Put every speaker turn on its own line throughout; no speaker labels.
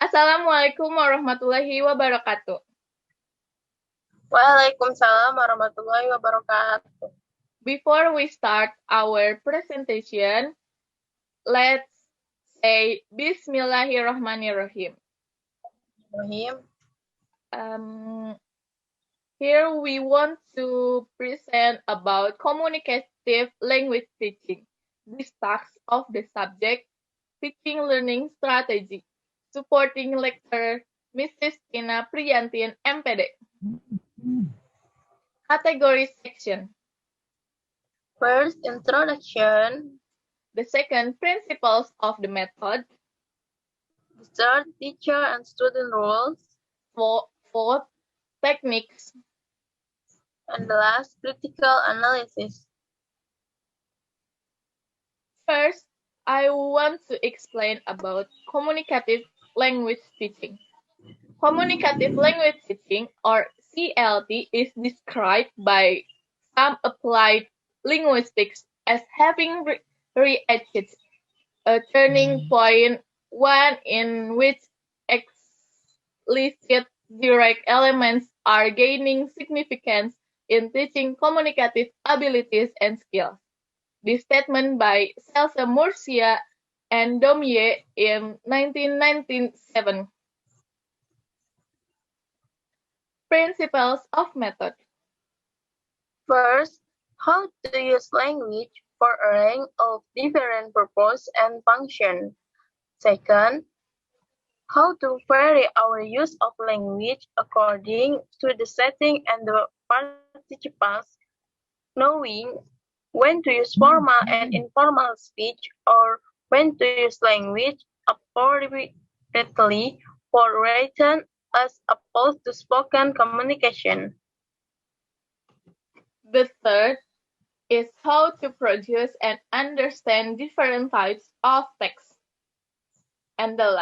Assalamualaikum warahmatullahi wabarakatuh.
Waalaikumsalam warahmatullahi wabarakatuh.
Before we start our presentation, let's say Bismillahirrahmanirrahim. Here we want to present about communicative language teaching. This task of the subject, teaching learning strategy, supporting lecturer Mrs. Tina Priyantin, MPD. Category section.
First, introduction.
The second, principles of the method.
The third, teacher and student roles.
Fourth, techniques.
And the last, critical analysis.
First, I want to explain about communicative language teaching. Communicative language teaching, or CLT, is described by some applied linguistics as having reached a turning point, one in which explicit direct elements are gaining significance in teaching communicative abilities and skills. This statement by Celsa Murcia and Domye in 1997. Principles of method.
First, how to use language for a range of different purposes and functions. Second, how to vary our use of language according to the setting and the participants, knowing when to use formal and informal speech or when to use language appropriately for written as opposed to spoken communication.
The third is how to produce and understand different types of text. And the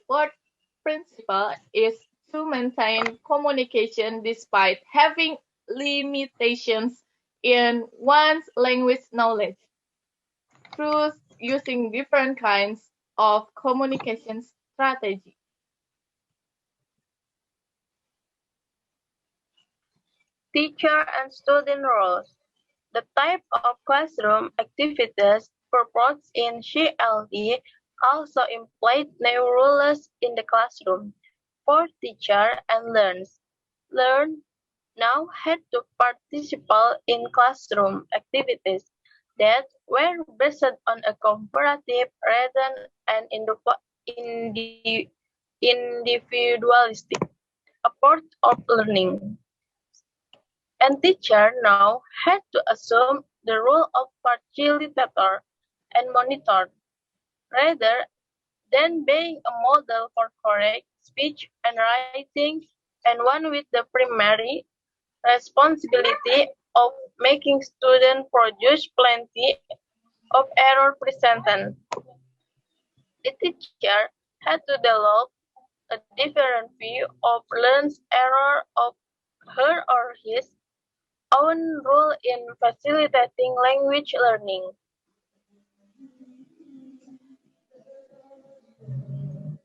fourth principle is to maintain communication despite having limitations in one's language knowledge through using different kinds of communication strategy.
Teacher and student roles. The type of classroom activities proposed in CLD also imply new rules in the classroom for teacher and learners. Learn now had to participate in classroom activities that were based on a comparative rather than individualistic approach of learning. And teacher now had to assume the role of facilitator and monitor, rather than being a model for correct speech and writing, and one with the primary responsibility of making students produce plenty of error presented. The teacher had to develop a different view of learned error of her or his own role in facilitating language learning.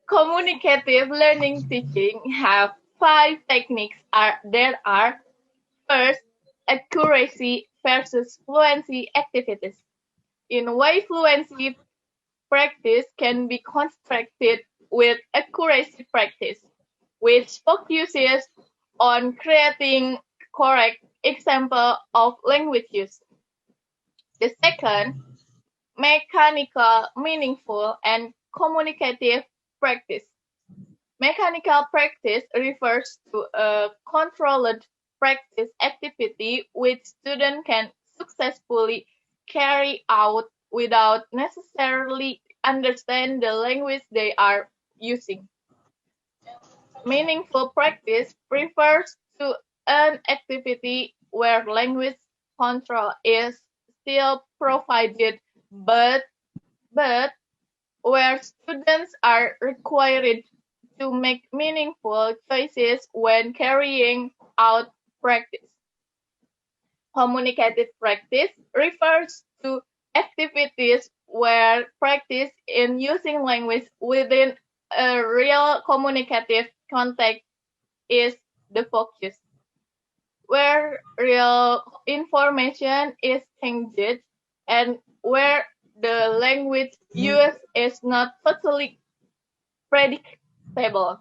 Communicative learning teaching have 5 techniques that are first, accuracy versus fluency activities. In way fluency practice can be constructed with accuracy practice, which focuses on creating correct example of language use. The second, mechanical, meaningful, and communicative practice. Mechanical practice refers to a controlled practice activity which students can successfully carry out without necessarily understand the language they are using. Meaningful practice refers to an activity where language control is still provided, but where students are required to make meaningful choices when carrying out practice. Communicative practice refers to activities where practice in using language within A real communicative contact is the focus, where real information is changed and where the language used is not totally predictable.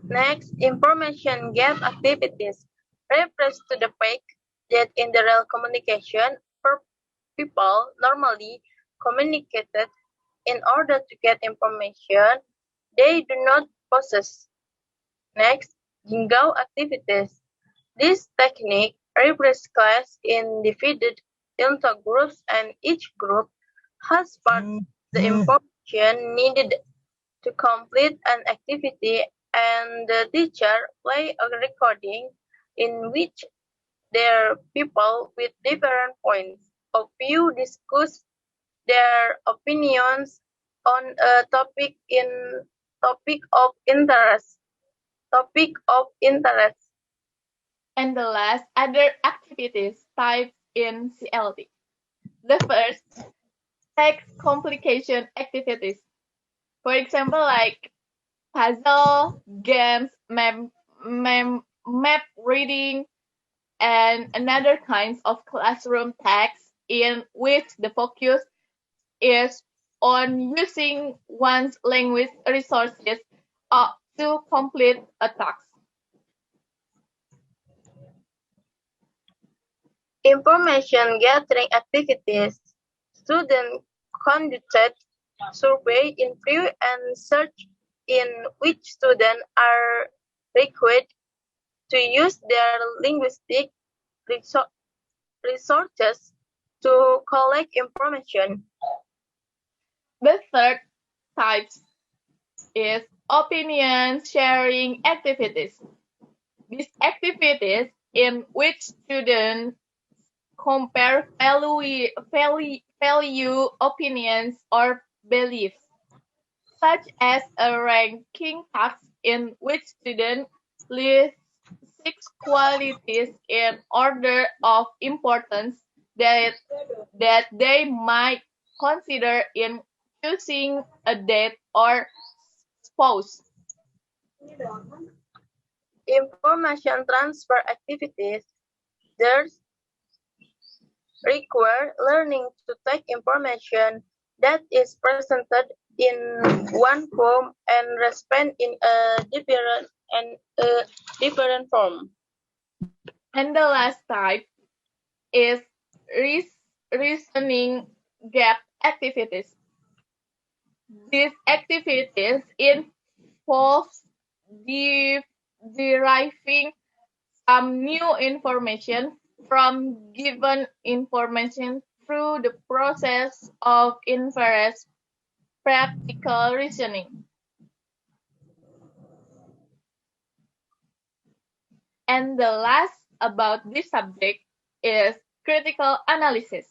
Next, information gap activities refers to the fact that in the real communication, people normally communicated in order to get information they do not possess. Next, jingle activities. This technique refers class in divided into groups and each group has part the information needed to complete an activity and the teacher play a recording in which their people with different points of view discuss their opinions on a topic of interest. Topic of interest.
And the last, other activities types in CLT. The first, text complication activities. For example, like puzzle, games, map reading, and another kinds of classroom tasks in which the focus is on using one's language resources to complete a task.
Information gathering activities. Students conducted survey interview and search in which students are required to use their linguistic resources to collect information.
The third type is opinion sharing activities. These activities in which students compare value opinions or beliefs, such as a ranking task in which students list 6 qualities in order of importance that they might consider in choosing a date or spouse.
Information transfer activities. There's require learning to take information that is presented in one form and respond in a different form.
And the last type is reasoning gap activities. These activities involve deriving some new information from given information through the process of inference practical reasoning. And the last about this subject is critical analysis.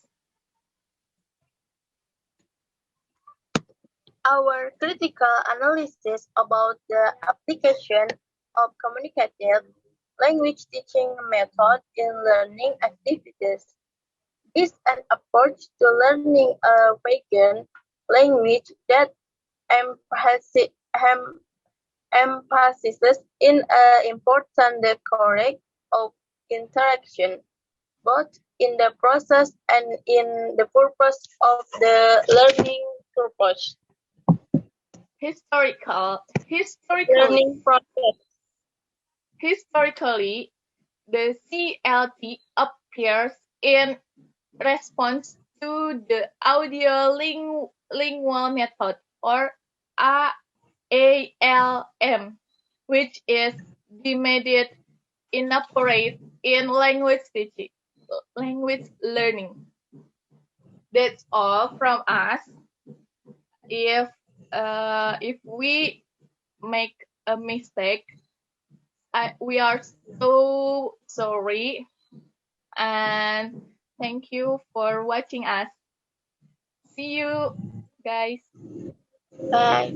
Our critical analysis about the application of communicative language teaching method in learning activities is an approach to learning a vegan language that emphasizes in important the correct of interaction, both in the process and in the purpose of the learning purpose. Learning process.
Historically, the CLT appears in response to the audio-lingual method, or ALM, which is deemed inappropriate in language learning. That's all from us. If we make a mistake, we are so sorry, and thank you for watching us. See you, guys.
Bye.